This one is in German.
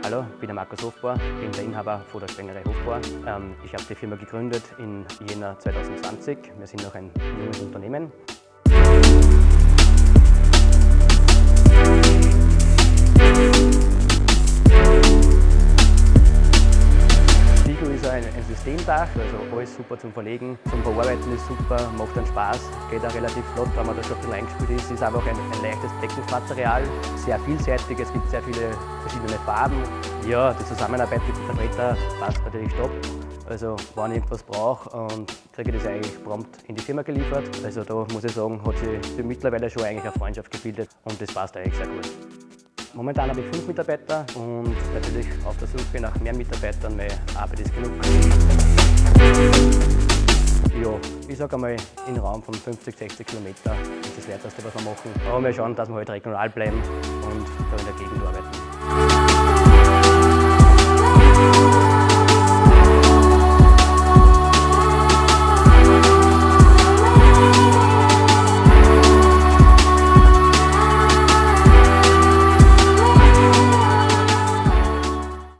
Hallo, ich bin der Markus Hofbauer, bin der Inhaber von der Sprengerei Hofbauer. Ich habe die Firma gegründet im Jänner 2020. Wir sind noch ein junges Unternehmen. Figo ist ein Systemdach, also alles super zum Verlegen, zum Verarbeiten ist super, macht dann Spaß, geht auch relativ flott, wenn man da schon ein bisschen eingespielt ist. Es ist einfach ein leichtes Deckungsmaterial, sehr vielseitig, es gibt sehr viele verschiedene Farben. Ja, die Zusammenarbeit mit dem Vertreter passt natürlich top. Also wenn ich etwas brauche, kriege ich das eigentlich prompt in die Firma geliefert. Also da muss ich sagen, hat sich mittlerweile schon eigentlich eine Freundschaft gebildet und das passt eigentlich sehr gut. Momentan habe ich 5 Mitarbeiter und natürlich auf der Suche nach mehr Mitarbeitern, weil Arbeit ist genug. Ja, ich sage einmal, im Raum von 50, 60 Kilometer ist das Werteste, was wir machen. Aber wir schauen, dass wir halt regional bleiben und da in der Gegend arbeiten.